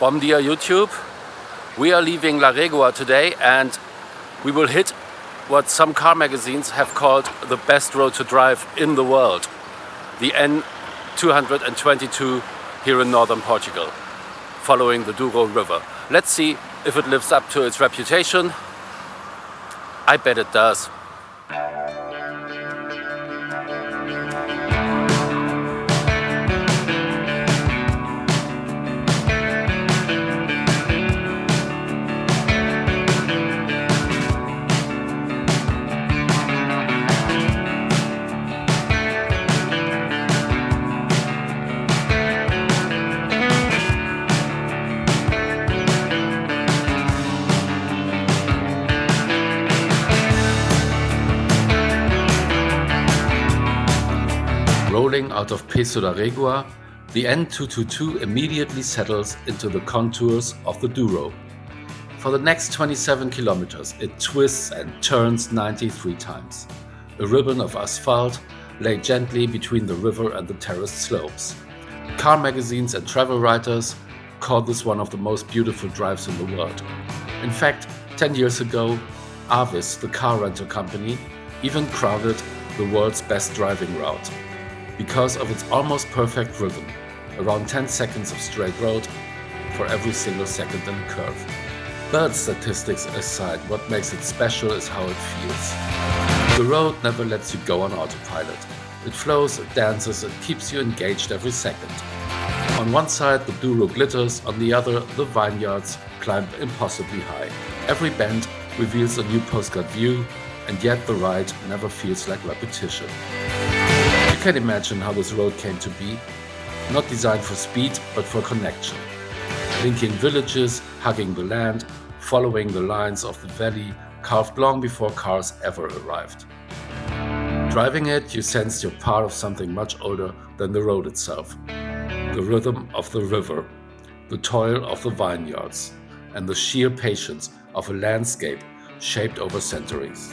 Bom dia YouTube. We are leaving La Régua today and we will hit what some car magazines have called the best road to drive in the world, the N222 here in Northern Portugal, following the Douro River. Let's see if it lives up to its reputation. I bet it does. Rolling out of Peso da Régua, the N222 immediately settles into the contours of the Douro. For the next 27 kilometers, it twists and turns 93 times. A ribbon of asphalt lay gently between the river and the terraced slopes. Car magazines and travel writers call this one of the most beautiful drives in the world. In fact, 10 years ago, Avis, the car rental company, even crowded the world's best driving route, because of its almost perfect rhythm, around 10 seconds of straight road for every single second in a curve. But statistics aside, what makes it special is how it feels. The road never lets you go on autopilot. It flows, it dances, it keeps you engaged every second. On one side the Douro glitters, on the other the vineyards climb impossibly high. Every bend reveals a new postcard view, and yet the ride never feels like repetition. You can imagine how this road came to be, not designed for speed but for connection. Linking villages, hugging the land, following the lines of the valley carved long before cars ever arrived. Driving it, you sense you're part of something much older than the road itself. The rhythm of the river, the toil of the vineyards, and the sheer patience of a landscape shaped over centuries.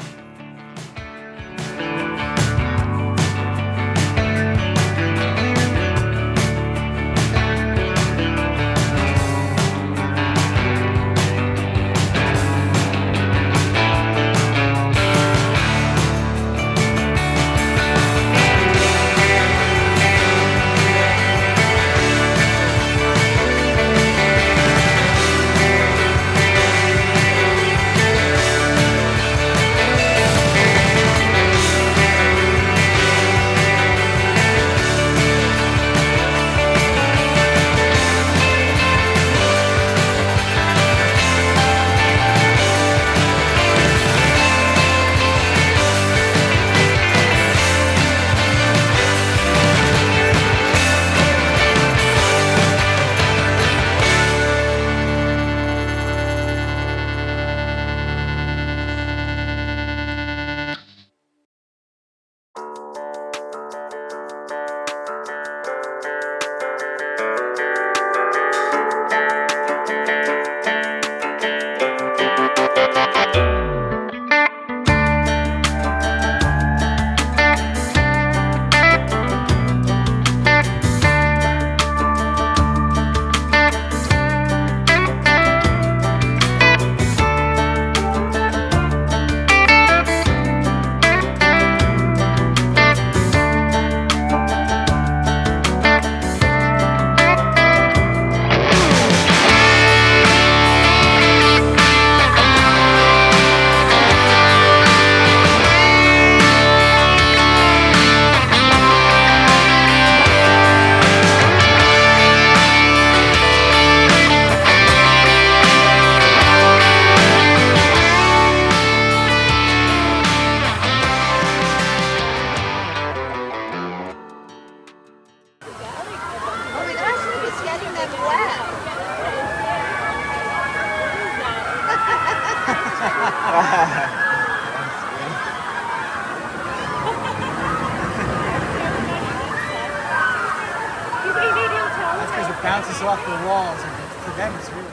That's because it bounces off the walls, and for them it's really loud.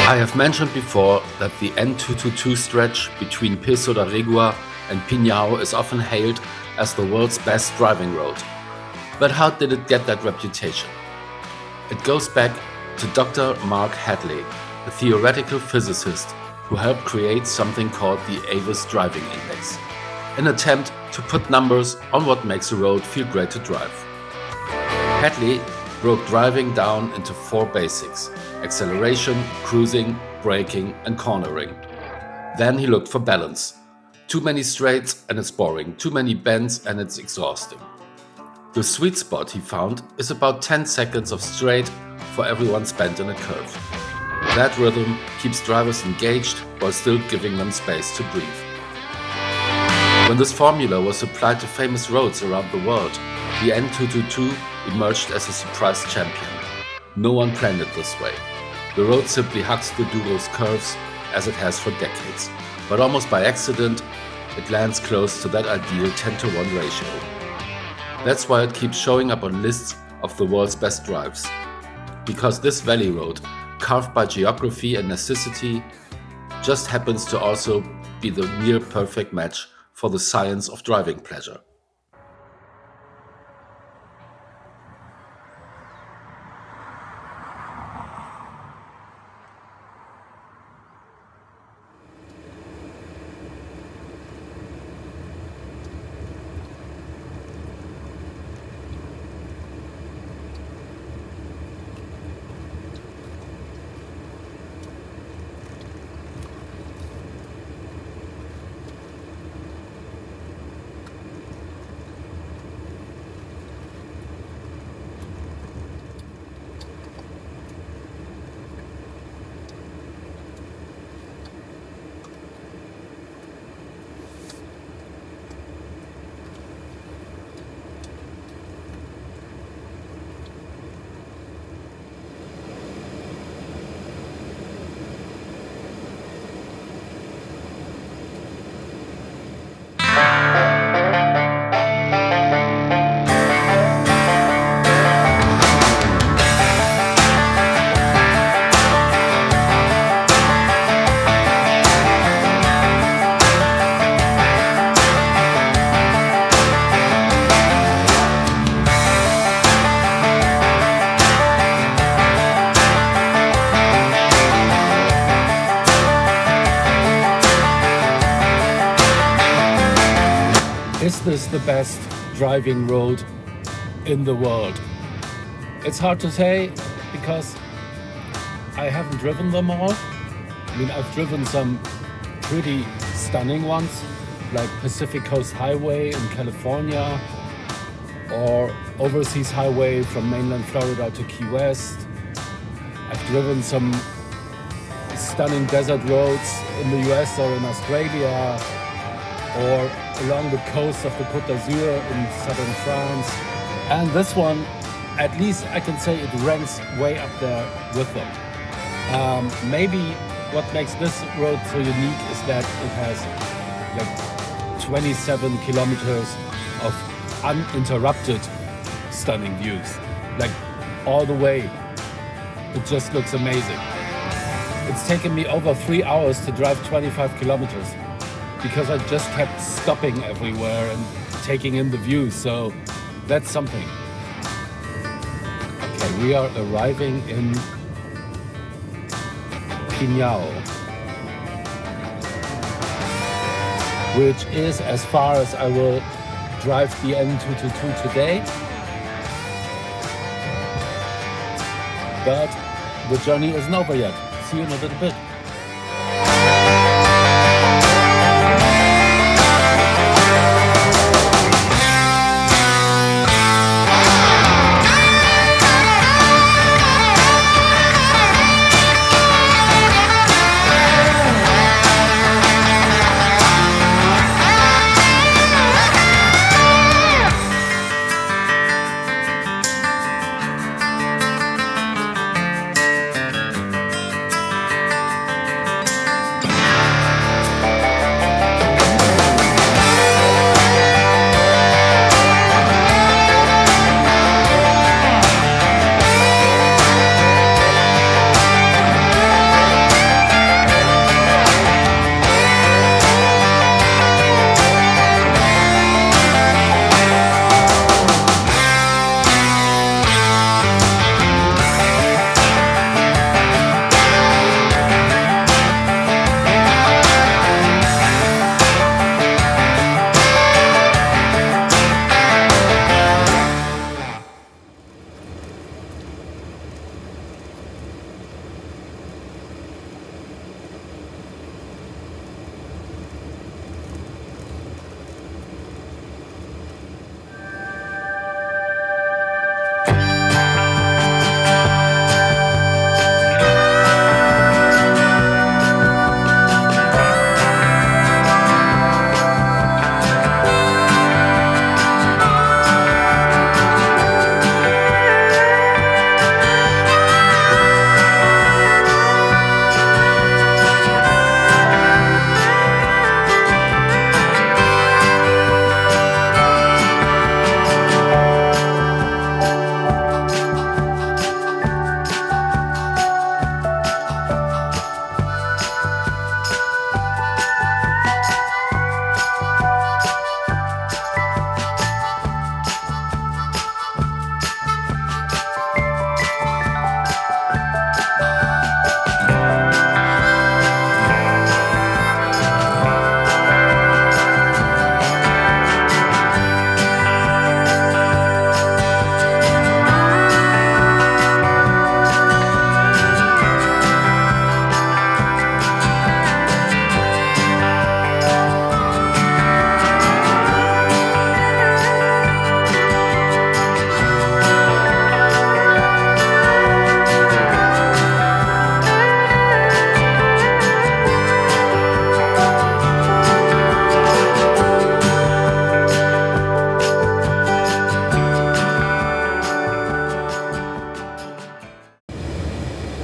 I have mentioned before that the N222 stretch between Peso da Régua and Pinhão is often hailed as the world's best driving road. But how did it get that reputation? It goes back to Dr. Mark Hadley, a theoretical physicist who helped create something called the Avis Driving Index, an attempt to put numbers on what makes a road feel great to drive. Hadley broke driving down into 4 basics: acceleration, cruising, braking, and cornering. Then he looked for balance. Too many straights and it's boring, too many bends and it's exhausting. The sweet spot he found is about 10 seconds of straight for every 1 spent in a curve. That rhythm keeps drivers engaged while still giving them space to breathe. When this formula was applied to famous roads around the world, the N222 emerged as a surprise champion. No one planned it this way. The road simply hugs the Douro's curves as it has for decades, but almost by accident, it lands close to that ideal 10-to-1 ratio. That's why it keeps showing up on lists of the world's best drives. Because this valley road, carved by geography and necessity, just happens to also be the near perfect match for the science of driving pleasure. Is this the best driving road in the world? It's hard to say because I haven't driven them all. I mean, I've driven some pretty stunning ones, like Pacific Coast Highway in California or Overseas Highway from mainland Florida to Key West. I've driven some stunning desert roads in the US or in Australia, or along the coast of the Côte d'Azur in southern France. And this one, at least I can say it ranks way up there with them. Maybe what makes this road so unique is that it has like 27 kilometers of uninterrupted stunning views. Like all the way. It just looks amazing. It's taken me over 3 hours to drive 25 kilometers. Because I just kept stopping everywhere and taking in the views, so that's something. Okay, we are arriving in Pinhão, which is as far as I will drive the N222 today. But the journey isn't over yet. See you in a little bit.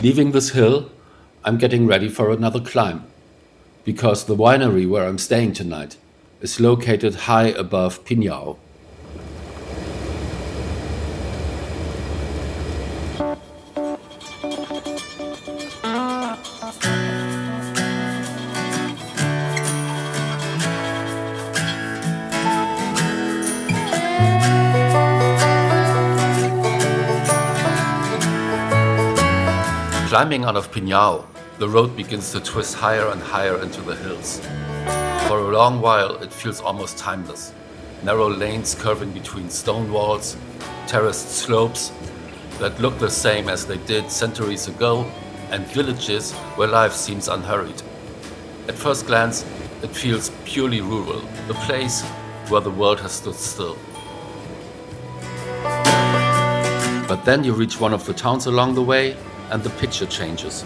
Leaving this hill, I'm getting ready for another climb, because the winery where I'm staying tonight is located high above Pinhão. Climbing out of Pinhão, the road begins to twist higher and higher into the hills. For a long while, it feels almost timeless. Narrow lanes curving between stone walls, terraced slopes that look the same as they did centuries ago, and villages where life seems unhurried. At first glance, it feels purely rural, a place where the world has stood still. But then you reach one of the towns along the way, and the picture changes.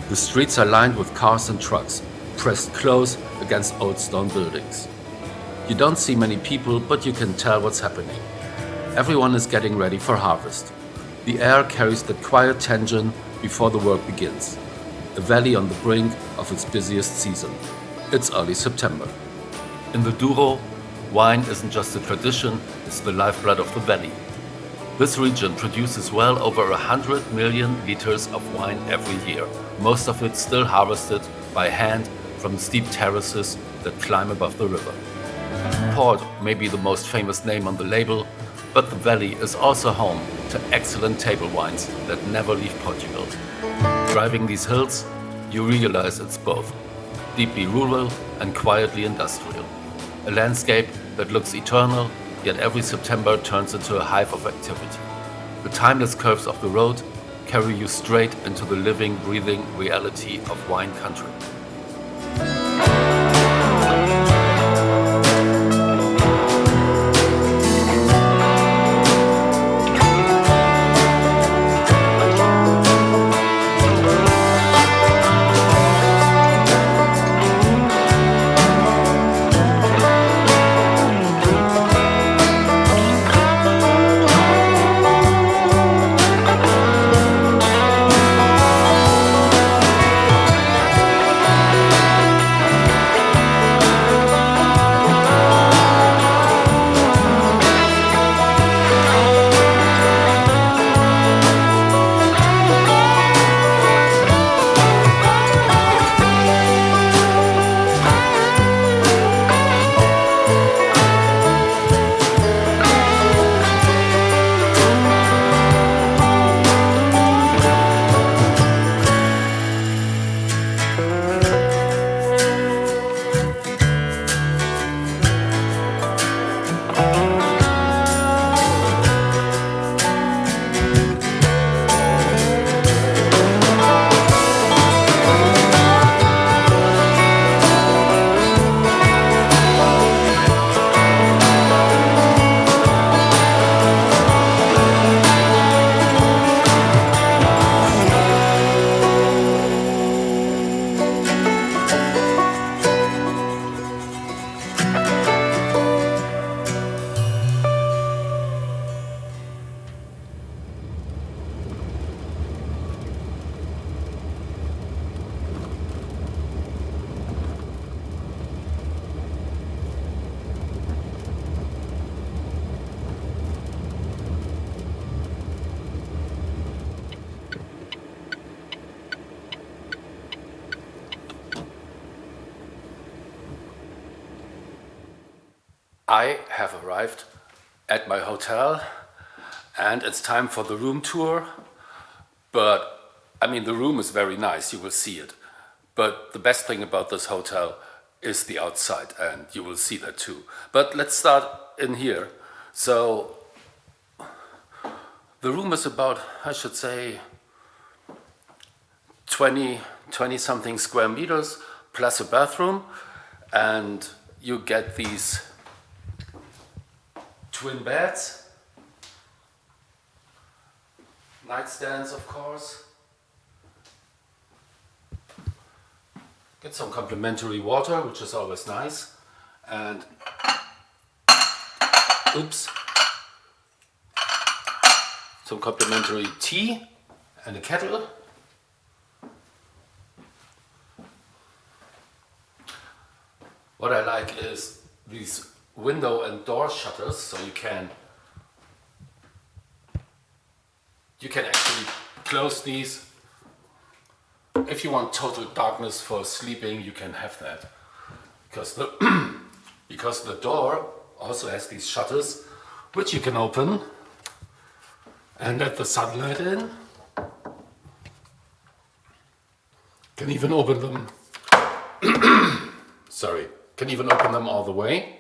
The streets are lined with cars and trucks, pressed close against old stone buildings. You don't see many people, but you can tell what's happening. Everyone is getting ready for harvest. The air carries that quiet tension before the work begins. A valley on the brink of its busiest season. It's early September. In the Douro, wine isn't just a tradition, it's the lifeblood of the valley. This region produces well over 100 million liters of wine every year, most of it still harvested by hand from steep terraces that climb above the river. Port may be the most famous name on the label, but the valley is also home to excellent table wines that never leave Portugal. Driving these hills, you realize it's both deeply rural and quietly industrial. A landscape that looks eternal, yet every September turns into a hive of activity. The timeless curves of the road carry you straight into the living, breathing reality of wine country. I have arrived at my hotel and it's time for the room tour. But I mean, the room is very nice, you will see it. But the best thing about this hotel is the outside, and you will see that too. But let's start in here. So the room is about, I should say, 20 something square meters plus a bathroom, and you get these twin beds, nightstands of course, get some complimentary water, which is always nice, and some complimentary tea and a kettle. What I like is these window and door shutters, so you can actually close these. If you want total darkness for sleeping, you can have that, because the because the door also has these shutters which you can open and let the sunlight in. Can even open them can even open them all the way,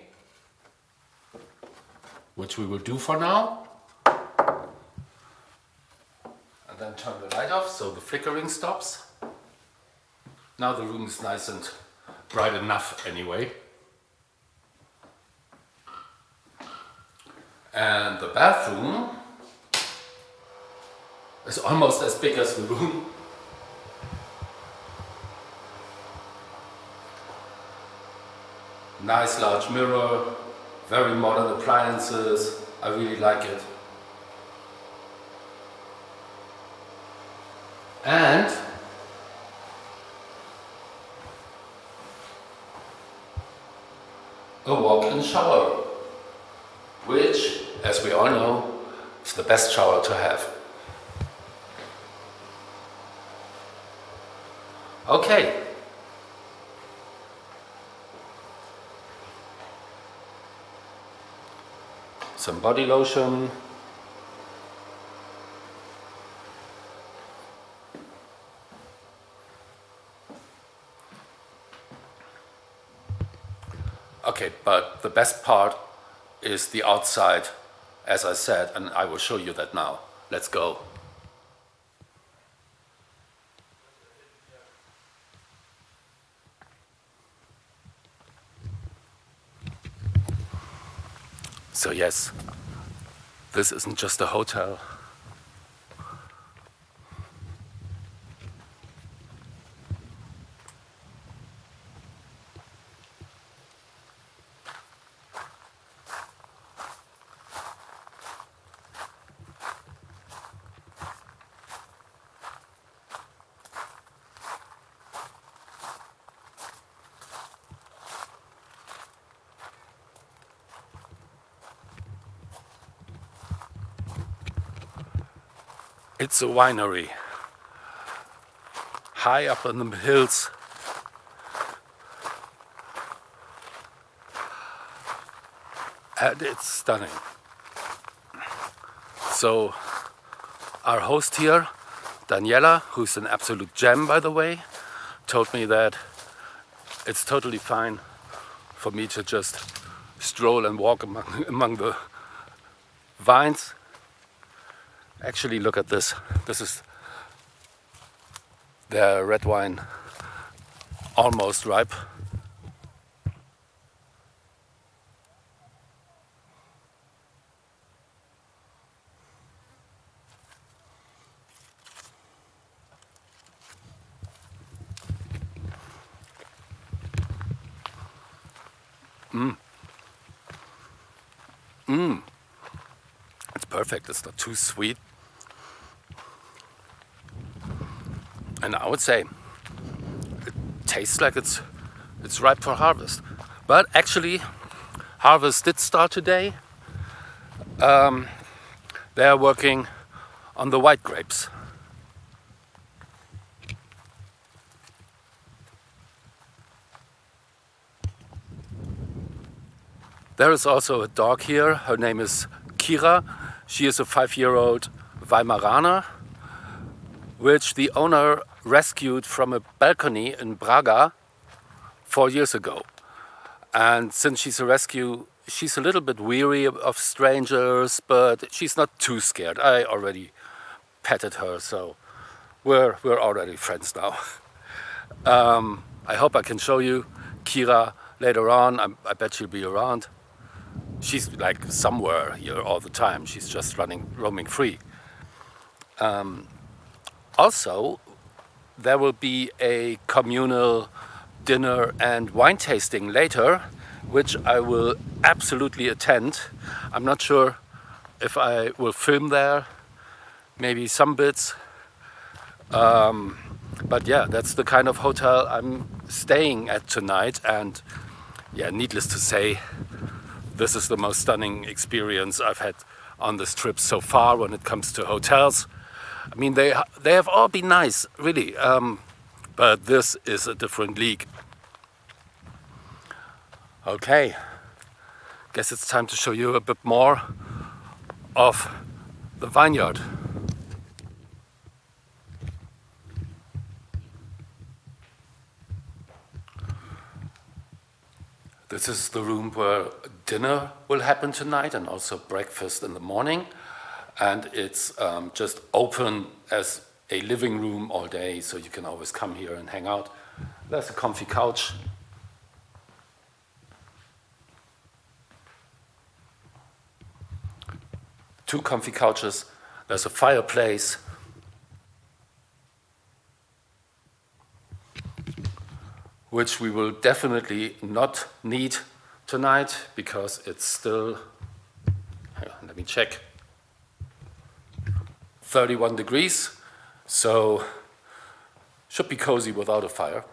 which we will do for now. And then turn the light off so the flickering stops. Now the room is nice and bright enough anyway. And the bathroom is almost as big as the room. Nice large mirror, very modern appliances. I really like it. And a walk-in shower, which, as we all know, is the best shower to have. Okay. Some body lotion. Okay, but the best part is the outside, as I said, and I will show you that now. Let's go. So yes, this isn't just a hotel. It's a winery, high up in the hills. And it's stunning. So our host here, Daniela, who's an absolute gem by the way, told me that it's totally fine for me to just stroll and walk among the vines. Actually, look at this. This is the red wine, almost ripe. It's perfect. It's not too sweet. And I would say it tastes like it's ripe for harvest. But actually, harvest did start today. They are working on the white grapes. There is also a dog here. Her name is Kira. She is a 5-year-old Weimaraner, which the owner rescued from a balcony in Braga 4 years ago. And since she's a rescue, she's a little bit weary of strangers, but she's not too scared. I already petted her, so we're already friends now. I hope I can show you Kira later on. I bet she'll be around. She's like somewhere here all the time. She's just roaming free. Also, there will be a communal dinner and wine tasting later, which I will absolutely attend. I'm not sure if I will film there, maybe some bits. But yeah, that's the kind of hotel I'm staying at tonight. And yeah, needless to say, this is the most stunning experience I've had on this trip so far when it comes to hotels. I mean, they have all been nice, really, but this is a different league. Okay, guess it's time to show you a bit more of the vineyard. This is the room where dinner will happen tonight and also breakfast in the morning. And it's just open as a living room all day, so you can always come here and hang out. There's a comfy couch. Two comfy couches. There's a fireplace. Which we will definitely not need tonight because it's still, let me check, 31 degrees, so should be cozy without a fire.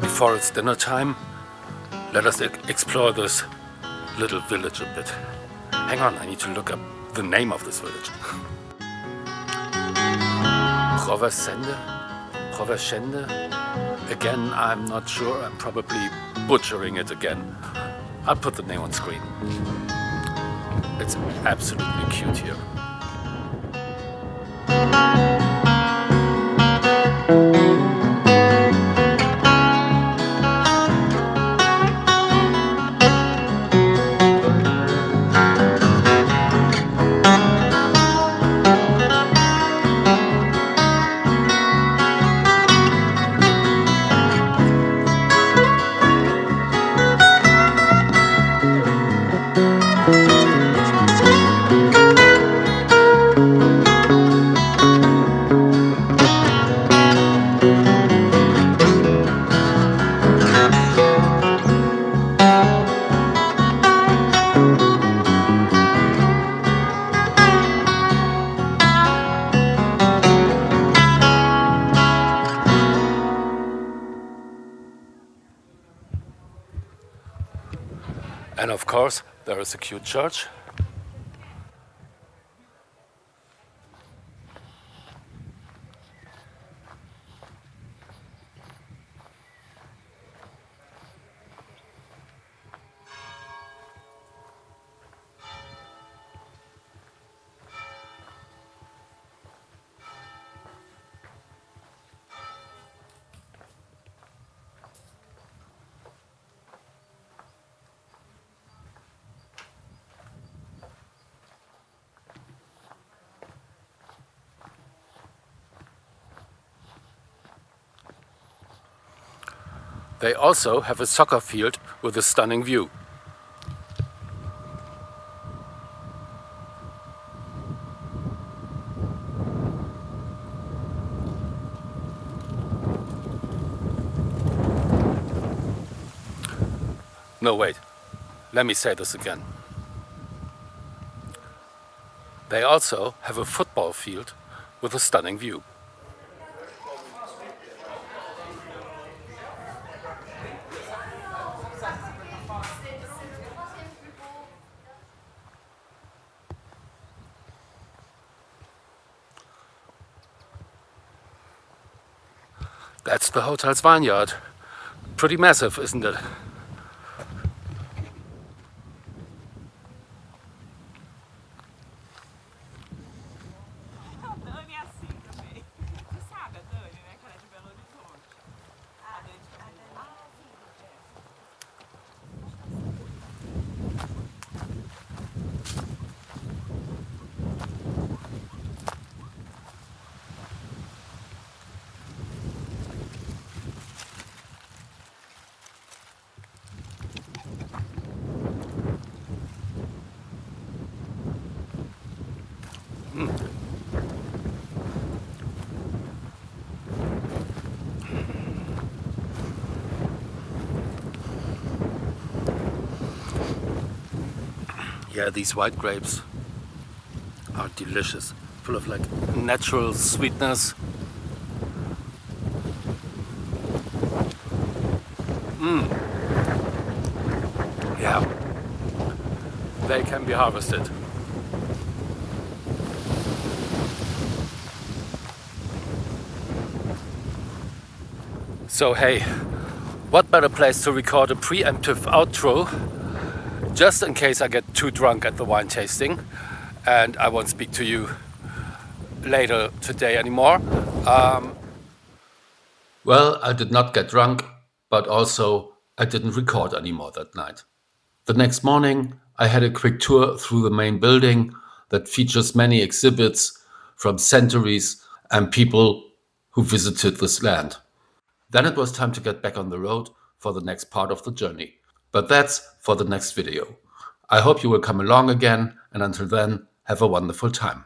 Before it's dinner time, let us explore this little village a bit. Hang on, I need to look up the name of this village. Provescende? Again, I'm not sure. I'm probably butchering it again. I'll put the name on screen. It's absolutely cute here. And of course, there is a cute church. They also have a soccer field with a stunning view. No, wait. Let me say this again. They also have a football field with a stunning view. That's the hotel's vineyard. Pretty massive, isn't it? Yeah, these white grapes are delicious, full of like natural sweetness. Yeah, they can be harvested. So hey, what better place to record a preemptive outro, just in case I get too drunk at the wine tasting and I won't speak to you later today anymore. Well, I did not get drunk, but also I didn't record anymore that night. The next morning, I had a quick tour through the main building that features many exhibits from centuries and people who visited this land. Then it was time to get back on the road for the next part of the journey. But that's for the next video. I hope you will come along again, and until then, have a wonderful time.